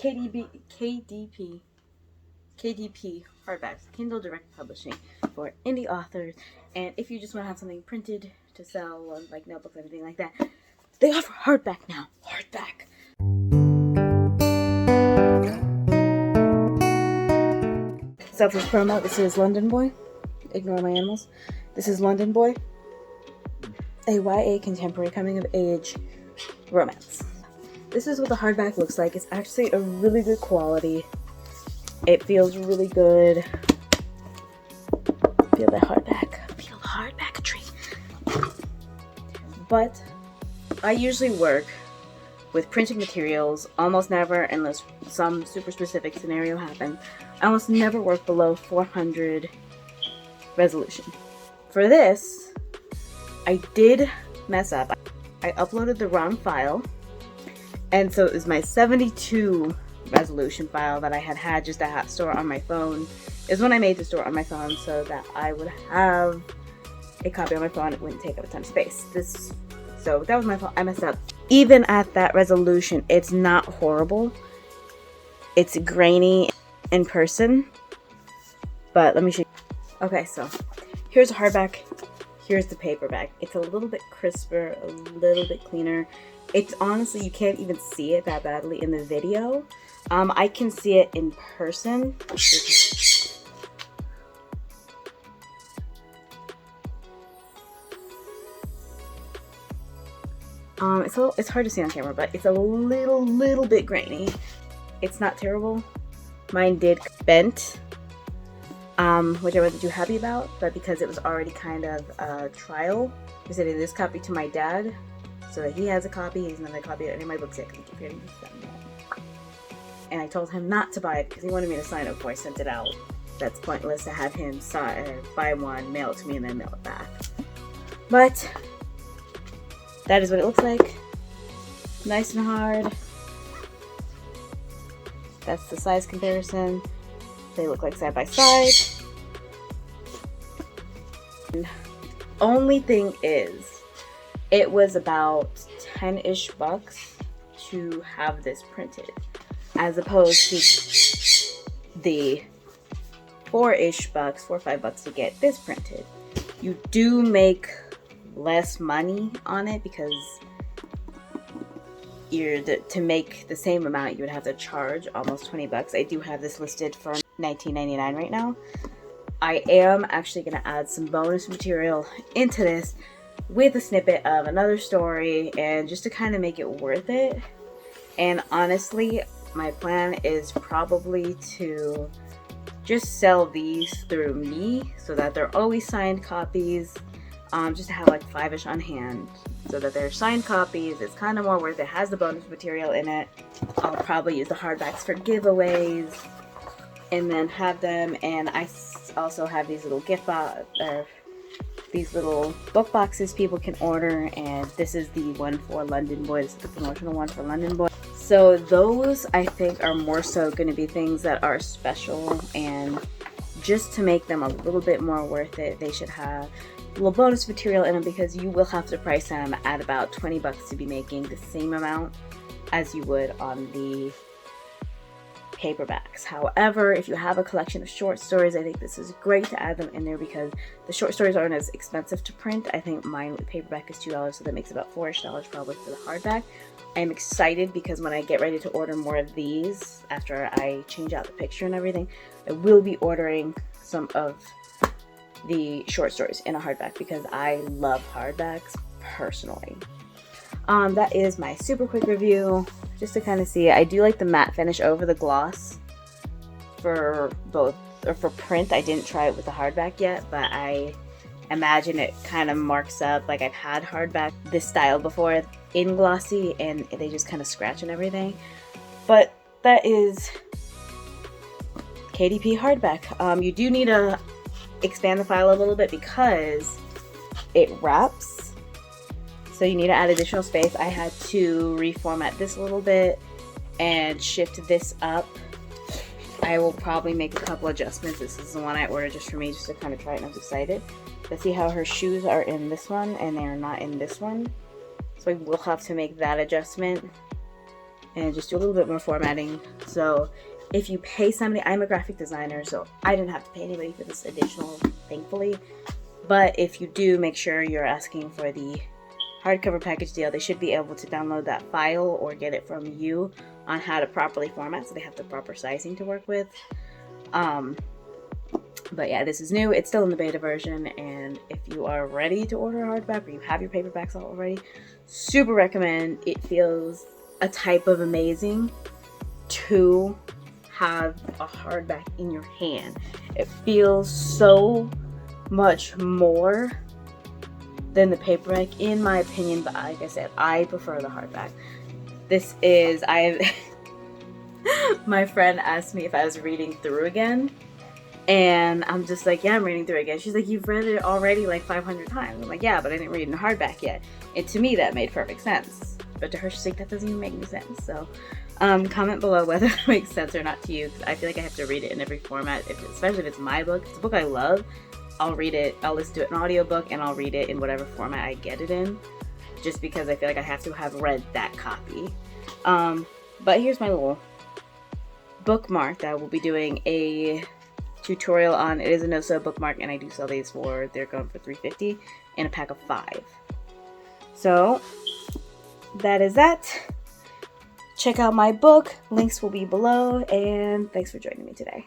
KDP Hardbacks, Kindle Direct Publishing for indie authors. And if you just want to have something printed to sell, like notebooks, anything like that, they offer hardback now. Hardback. Selfish promo. This is London Boy. Ignore my animals. This is London Boy, a YA contemporary coming of age romance. This is what the hardback looks like. It's actually a really good quality. It feels really good. Feel the hardback. Feel the hardback tree. But I usually work with printed materials, almost never, unless some super specific scenario happens. I almost never work below 400 resolution. For this, I did mess up. I uploaded the wrong file, and so it was my 72 resolution file that I had just to store on my phone. Is when I made to store on my phone so that I would have a copy on my phone. It wouldn't take up a ton of space. So that was my fault. I messed up. Even at that resolution, it's not horrible. It's grainy in person, but let me show you. Okay, so here's a hardback. Here's the paperback. It's a little bit crisper, a little bit cleaner. It's honestly, you can't even see it that badly in the video. I can see it in person. It's hard to see on camera, but it's a little bit grainy. It's not terrible. Mine did bent, which I wasn't too happy about, but because it was already kind of a trial, I sending this copy to my dad so that he has a copy. He's not a copy of any of my books yet because I keep hearing this. And I told him not to buy it because he wanted me to sign it before I sent it out. That's pointless to have him buy one, mail it to me, and then mail it back. But that is what it looks like. Nice and hard. That's the size comparison. They look like side by side. Only thing is, it was about 10-ish bucks to have this printed, as opposed to the 4-ish bucks, 4 or 5 bucks to get this printed. You do make less money on it because to make the same amount, you would have to charge almost 20 bucks. I do have this listed for $19.99 right now. I am actually going to add some bonus material into this with a snippet of another story, and just to kind of make it worth it. And honestly, my plan is probably to just sell these through me so that they're always signed copies, just to have like 5-ish on hand so that they're signed copies. It's kind of more worth it. It has the bonus material in it. I'll probably use the hardbacks for giveaways and then have them. And I also have these little these little book boxes people can order, and this is the one for London Boy. This is the promotional one for London Boy. So those, I think, are more so going to be things that are special, and just to make them a little bit more worth it, they should have a little bonus material in them, because you will have to price them at about 20 bucks to be making the same amount as you would on the paperbacks. However, if you have a collection of short stories, I think this is great to add them in there because the short stories aren't as expensive to print. I think mine with paperback is $2, so that makes about $4-ish probably for the hardback. I'm excited because when I get ready to order more of these, after I change out the picture and everything, I will be ordering some of the short stories in a hardback because I love hardbacks personally. That is my super quick review, just to kind of see. I do like the matte finish over the gloss for both, or for print. I didn't try it with the hardback yet, but I imagine it kind of marks up. Like, I've had hardback this style before in glossy and they just kind of scratch and everything. But that is KDP hardback. You do need to expand the file a little bit because it wraps. So you need to add additional space. I had to reformat this a little bit and shift this up. I will probably make a couple adjustments. This is the one I ordered just for me, just to kind of try it, and I was excited. Let's see how her shoes are in this one and they are not in this one. So I will have to make that adjustment. and just do a little bit more formatting. So if you pay somebody, I'm a graphic designer, so I didn't have to pay anybody for this additional, thankfully. But if you do, make sure you're asking for the hardcover package deal. They should be able to download that file or get it from you on how to properly format, so they have the proper sizing to work with. But yeah, this is new. It's still in the beta version, and if you are ready to order a hardback or you have your paperbacks already, super recommend. It feels a type of amazing to have a hardback in your hand. It feels so much more than the paperback, in my opinion, but like I said, I prefer the hardback. This is, my friend asked me if I was reading through again, and I'm just like, yeah, I'm reading through again. She's like, you've read it already like 500 times. I'm like, yeah, but I didn't read it in hardback yet. And to me, that made perfect sense. But to her, she's like, that doesn't even make any sense. So comment below whether it makes sense or not to you, because I feel like I have to read it in every format, especially if it's my book. If it's a book I love, I'll read it, I'll listen to it in an audiobook, and I'll read it in whatever format I get it in, just because I feel like I have to have read that copy. But here's my little bookmark that I will be doing a tutorial on. It is a no-sew bookmark, and I do sell these for, they're going for $3.50 in a pack of 5. So that is that. Check out my book, links will be below, and thanks for joining me today.